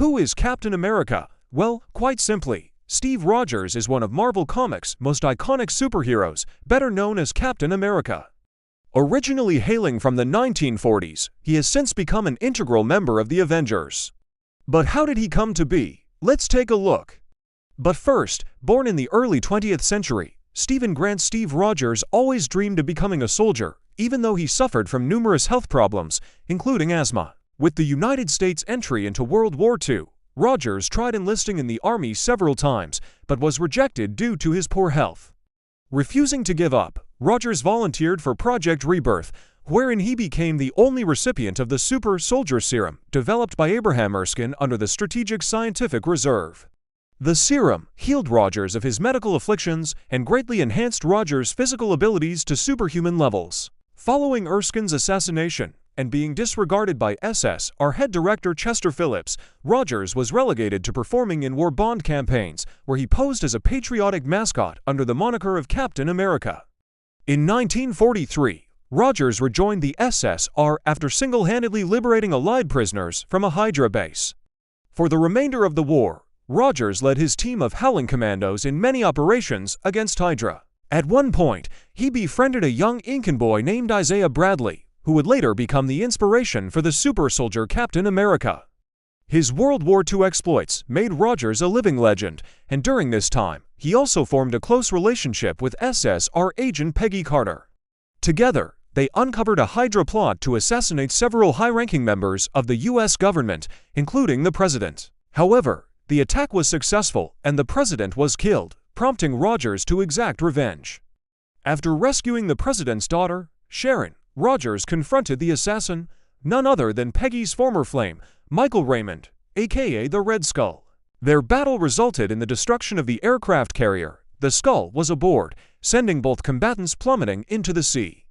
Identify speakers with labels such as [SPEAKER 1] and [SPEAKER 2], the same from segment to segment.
[SPEAKER 1] Who is Captain America? Well, quite simply, Steve Rogers is one of Marvel Comics' most iconic superheroes, better known as Captain America. Originally hailing from the 1940s, he has since become an integral member of the Avengers. But how did he come to be? Let's take a look. But first, born in the early 20th century, Stephen Grant Steve Rogers always dreamed of becoming a soldier, even though he suffered from numerous health problems, including asthma. With the United States' entry into World War II, Rogers tried enlisting in the Army several times, but was rejected due to his poor health. Refusing to give up, Rogers volunteered for Project Rebirth, wherein he became the only recipient of the Super Soldier Serum developed by Abraham Erskine under the Strategic Scientific Reserve. The serum healed Rogers of his medical afflictions and greatly enhanced Rogers' physical abilities to superhuman levels. Following Erskine's assassination, and being disregarded by SSR head director Chester Phillips, Rogers was relegated to performing in war bond campaigns, where he posed as a patriotic mascot under the moniker of Captain America. In 1943, Rogers rejoined the SSR after single-handedly liberating Allied prisoners from a Hydra base. For the remainder of the war, Rogers led his team of Howling Commandos in many operations against Hydra. At one point, he befriended a young Incan boy named Isaiah Bradley, who would later become the inspiration for the super soldier Captain America. His World War II exploits made Rogers a living legend, and during this time, he also formed a close relationship with SSR agent Peggy Carter. Together, they uncovered a Hydra plot to assassinate several high-ranking members of the U.S. government, including the president. However, the attack was successful, and the president was killed, prompting Rogers to exact revenge. After rescuing the president's daughter, Sharon, Rogers confronted the assassin, none other than Peggy's former flame, Michael Raymond, aka the Red Skull. Their battle resulted in the destruction of the aircraft carrier. The Skull was aboard, sending both combatants plummeting into the sea.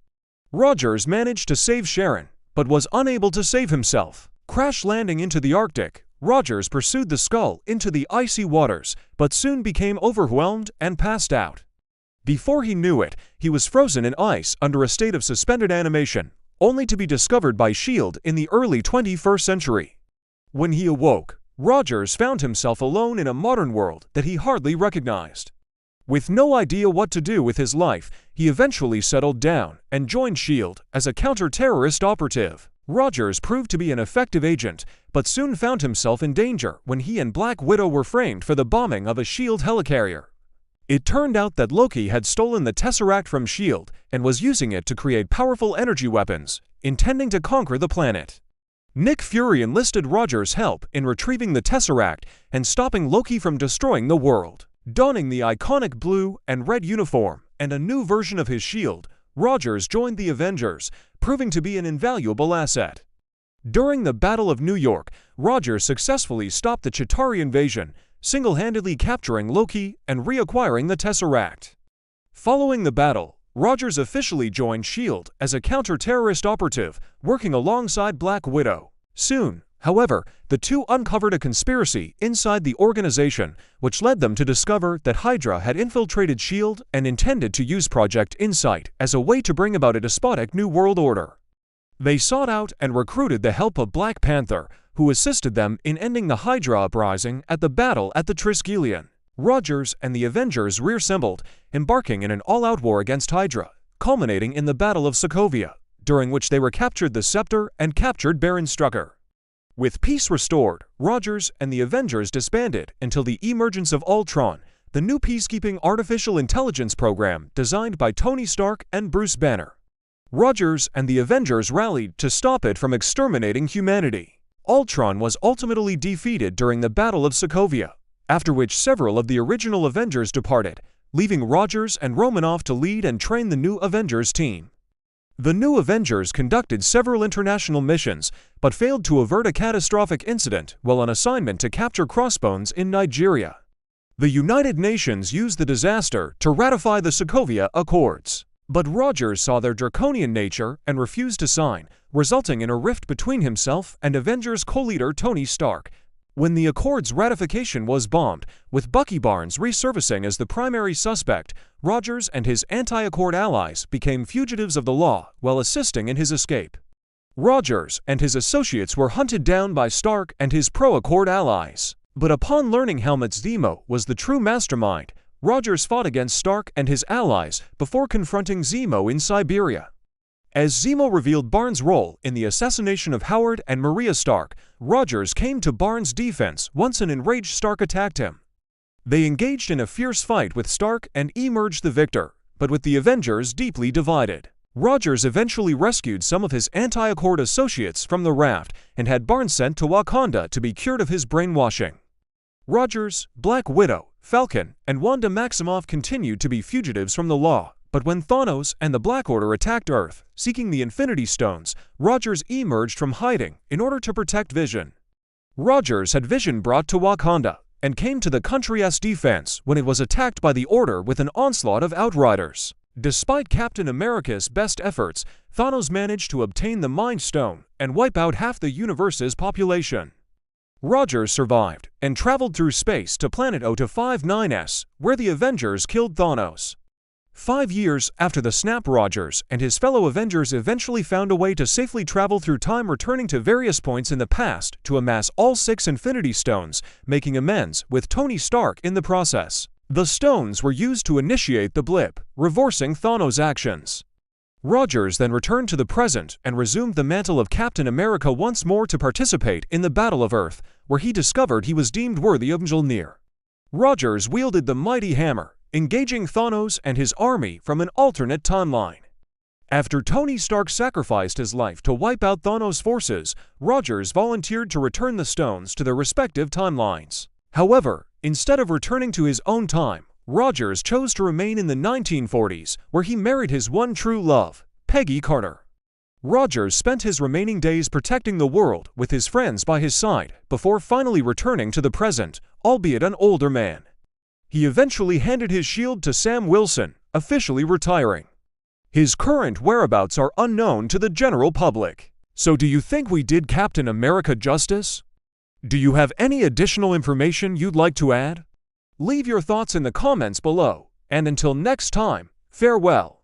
[SPEAKER 1] Rogers managed to save Sharon, but was unable to save himself. Crash landing into the Arctic, Rogers pursued the Skull into the icy waters, but soon became overwhelmed and passed out. Before he knew it, he was frozen in ice under a state of suspended animation, only to be discovered by S.H.I.E.L.D. in the early 21st century. When he awoke, Rogers found himself alone in a modern world that he hardly recognized. With no idea what to do with his life, he eventually settled down and joined S.H.I.E.L.D. as a counter-terrorist operative. Rogers proved to be an effective agent, but soon found himself in danger when he and Black Widow were framed for the bombing of a S.H.I.E.L.D. helicarrier. It turned out that Loki had stolen the Tesseract from S.H.I.E.L.D. and was using it to create powerful energy weapons, intending to conquer the planet. Nick Fury enlisted Rogers' help in retrieving the Tesseract and stopping Loki from destroying the world. Donning the iconic blue and red uniform and a new version of his shield, Rogers joined the Avengers, proving to be an invaluable asset. During the Battle of New York, Rogers successfully stopped the Chitauri invasion, single-handedly capturing Loki and reacquiring the Tesseract. Following the battle, Rogers officially joined S.H.I.E.L.D. as a counter-terrorist operative, working alongside Black Widow. Soon, however, the two uncovered a conspiracy inside the organization, which led them to discover that Hydra had infiltrated S.H.I.E.L.D. and intended to use Project Insight as a way to bring about a despotic new world order. They sought out and recruited the help of Black Panther, who assisted them in ending the Hydra uprising at the battle at the Triskelion. Rogers and the Avengers reassembled, embarking in an all-out war against Hydra, culminating in the Battle of Sokovia, during which they recaptured the Scepter and captured Baron Strucker. With peace restored, Rogers and the Avengers disbanded until the emergence of Ultron, the new peacekeeping artificial intelligence program designed by Tony Stark and Bruce Banner. Rogers and the Avengers rallied to stop it from exterminating humanity. Ultron was ultimately defeated during the Battle of Sokovia, after which several of the original Avengers departed, leaving Rogers and Romanoff to lead and train the new Avengers team. The new Avengers conducted several international missions, but failed to avert a catastrophic incident while on assignment to capture Crossbones in Nigeria. The United Nations used the disaster to ratify the Sokovia Accords. But Rogers saw their draconian nature and refused to sign, resulting in a rift between himself and Avengers co-leader Tony Stark. When the Accords ratification was bombed, with Bucky Barnes resurfacing as the primary suspect, Rogers and his anti-Accord allies became fugitives of the law while assisting in his escape. Rogers and his associates were hunted down by Stark and his pro-Accord allies. But upon learning Helmut Zemo was the true mastermind, Rogers fought against Stark and his allies before confronting Zemo in Siberia. As Zemo revealed Barnes' role in the assassination of Howard and Maria Stark, Rogers came to Barnes' defense once an enraged Stark attacked him. They engaged in a fierce fight with Stark and emerged the victor, but with the Avengers deeply divided. Rogers eventually rescued some of his anti-Accord associates from the raft and had Barnes sent to Wakanda to be cured of his brainwashing. Rogers, Black Widow, Falcon, and Wanda Maximoff continued to be fugitives from the law, but when Thanos and the Black Order attacked Earth, seeking the Infinity Stones, Rogers emerged from hiding in order to protect Vision. Rogers had Vision brought to Wakanda and came to the country's defense when it was attacked by the Order with an onslaught of Outriders. Despite Captain America's best efforts, Thanos managed to obtain the Mind Stone and wipe out half the universe's population. Rogers survived and traveled through space to Planet O-59s, where the Avengers killed Thanos. 5 years after the snap, Rogers and his fellow Avengers eventually found a way to safely travel through time, returning to various points in the past to amass all 6 Infinity Stones, making amends with Tony Stark in the process. The stones were used to initiate the blip, reversing Thanos' actions. Rogers then returned to the present and resumed the mantle of Captain America once more to participate in the Battle of Earth, where he discovered he was deemed worthy of Mjolnir. Rogers wielded the mighty hammer, engaging Thanos and his army from an alternate timeline. After Tony Stark sacrificed his life to wipe out Thanos' forces, Rogers volunteered to return the stones to their respective timelines. However, instead of returning to his own time, Rogers chose to remain in the 1940s, where he married his one true love, Peggy Carter. Rogers spent his remaining days protecting the world with his friends by his side before finally returning to the present, albeit an older man. He eventually handed his shield to Sam Wilson, officially retiring. His current whereabouts are unknown to the general public. So do you think we did Captain America justice? Do you have any additional information you'd like to add? Leave your thoughts in the comments below, and until next time, farewell.